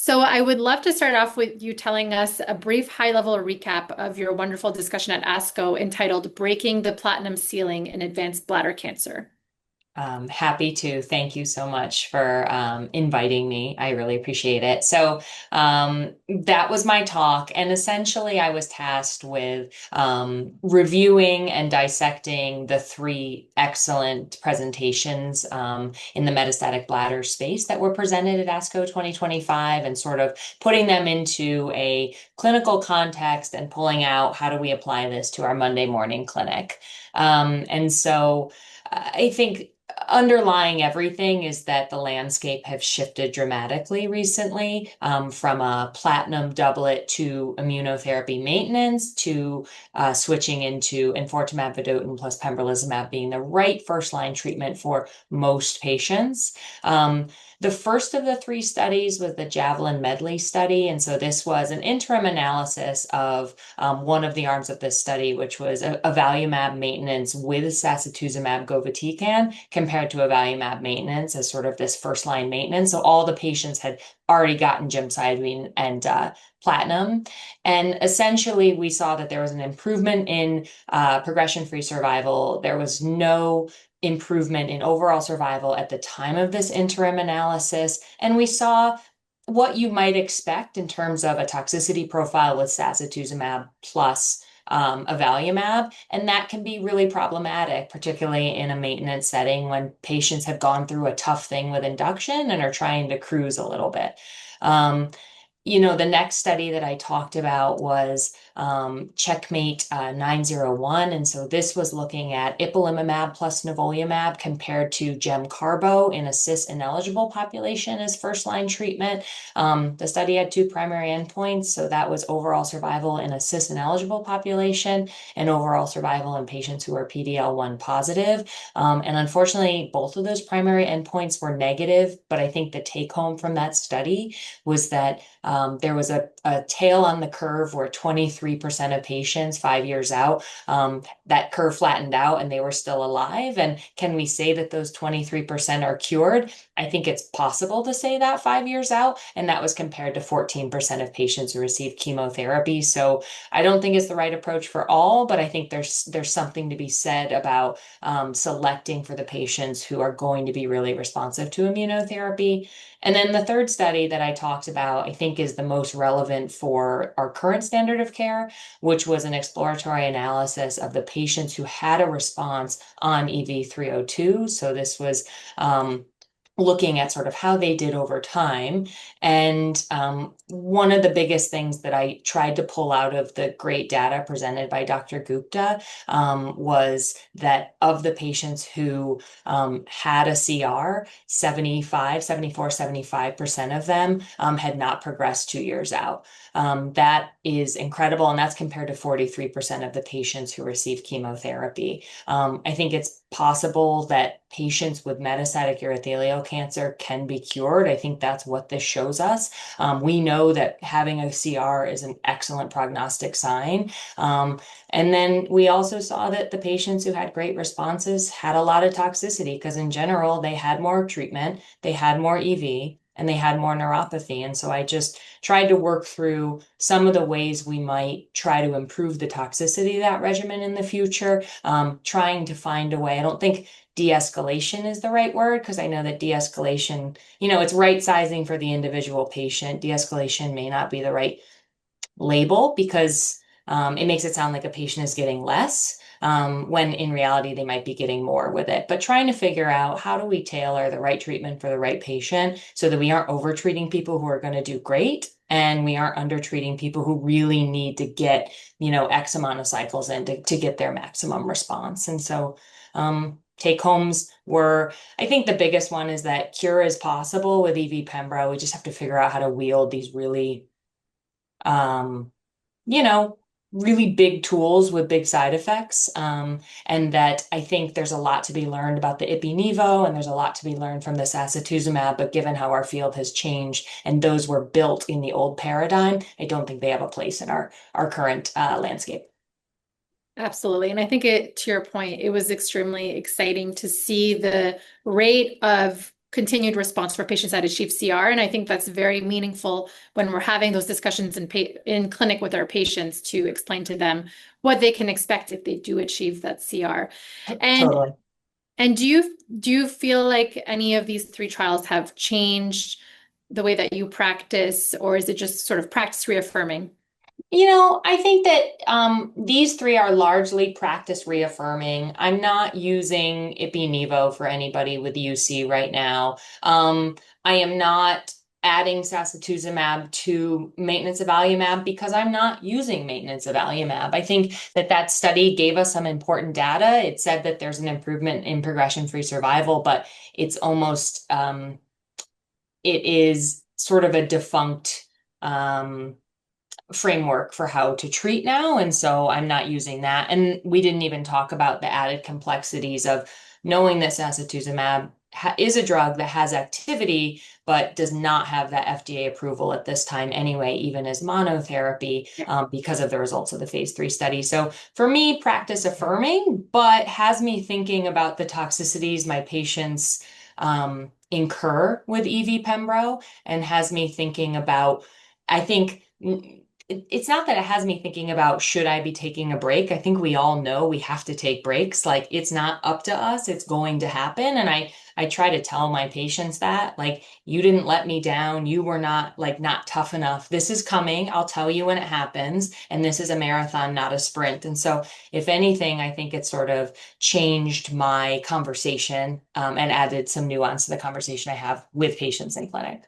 So I would love to start off with you telling us a brief high-level recap of your wonderful discussion at ASCO entitled Breaking the Platinum Ceiling in Advanced Bladder Cancer. Happy to. Thank you so much for inviting me. I really appreciate it. So that was my talk. And essentially, I was tasked with reviewing and dissecting the three excellent presentations in the metastatic bladder space that were presented at ASCO 2025 and sort of putting them into a clinical context and pulling out how do we apply this to our Monday morning clinic. I think underlying everything is that the landscape has shifted dramatically recently, from a platinum doublet to immunotherapy maintenance to switching into enfortumab vedotin plus pembrolizumab being the right first line treatment for most patients. The first of the three studies was the JAVELIN Medley study. And so this was an interim analysis of one of the arms of this study, which was avelumab maintenance with sacituzumab govitecan compared to avelumab maintenance as sort of this first line maintenance. So all the patients had already gotten gemcitabine and platinum. And essentially, we saw that there was an improvement in progression-free survival. There was no improvement in overall survival at the time of this interim analysis. And we saw what you might expect in terms of a toxicity profile with sacituzumab plus avelumab. And that can be really problematic, particularly in a maintenance setting when patients have gone through a tough thing with induction and are trying to cruise a little bit. Um, the next study that I talked about was CheckMate 901. And so this was looking at ipilimumab plus nivolumab compared to gem-carbo in a cis-ineligible population as first-line treatment. The study had two primary endpoints. So that was overall survival in a cis-ineligible population and overall survival in patients who are PD-L1 positive. And unfortunately, both of those primary endpoints were negative. But I think the take-home from that study was that there was a tail on the curve where 23% of patients 5 years out, that curve flattened out and they were still alive. And can we say that those 23% are cured? I think it's possible to say that 5 years out. And that was compared to 14% of patients who received chemotherapy. So I don't think it's the right approach for all, but I think there's something to be said about selecting for the patients who are going to be really responsive to immunotherapy. And then the third study that I talked about, I think, is the most relevant for our current standard of care, which was an exploratory analysis of the patients who had a response on EV302. So this was looking at sort of how they did over time. And one of the biggest things that I tried to pull out of the great data presented by Dr. Gupta was that of the patients who had a CR, 75% of them had not progressed 2 years out. That is incredible. And that's compared to 43% of the patients who received chemotherapy. I think it's possible that patients with metastatic urothelial cancer can be cured. I think that's what this shows us. We know that having a CR is an excellent prognostic sign. And then we also saw that the patients who had great responses had a lot of toxicity because in general, they had more treatment, they had more EV, and they had more neuropathy. And so I just tried to work through some of the ways we might try to improve the toxicity of that regimen in the future, trying to find a way. I don't think de-escalation is the right word because I know that de-escalation, it's right sizing for the individual patient. De-escalation may not be the right label because it makes it sound like a patient is getting less. When in reality they might be getting more with it. But trying to figure out how do we tailor the right treatment for the right patient so that we aren't over-treating people who are going to do great and we aren't under-treating people who really need to get, X amount of cycles in to get their maximum response. And so take homes were, I think the biggest one is that cure is possible with EV Pembro. We just have to figure out how to wield these really um, you know, really big tools with big side effects. And that I think there's a lot to be learned about the Ipi-Nivo and there's a lot to be learned from the sacituzumab. But given how our field has changed and those were built in the old paradigm, I don't think they have a place in our current landscape. Absolutely. And I think to your point, it was extremely exciting to see the rate of continued response for patients that achieve CR. And I think that's very meaningful when we're having those discussions in clinic with our patients to explain to them what they can expect if they do achieve that CR. And Totally. and do you feel like any of these three trials have changed the way that you practice, or is it just sort of practice reaffirming? I think that these three are largely practice reaffirming. I'm not using Ipi-Nivo for anybody with UC right now. I am not adding sacituzumab to maintenance avelumab because I'm not using maintenance avelumab. I think that that study gave us some important data. It said that there's an improvement in progression-free survival, but it's almost it is sort of a defunct framework for how to treat now. And so I'm not using that. And we didn't even talk about the added complexities of knowing that sacituzumab is a drug that has activity, but does not have that FDA approval at this time anyway, even as monotherapy, because of the results of the phase 3 study. So for me, practice affirming, but has me thinking about the toxicities my patients incur with EV Pembro, and has me thinking about, I think, it's not that it has me thinking about should I be taking a break. I think we all know we have to take breaks. Like, it's not up to us, it's going to happen. And I try to tell my patients that, like, you didn't let me down, you were not tough enough, this is coming, I'll tell you when it happens, and this is a marathon, not a sprint. And so if anything, I think it sort of changed my conversation, and added some nuance to the conversation I have with patients in clinic.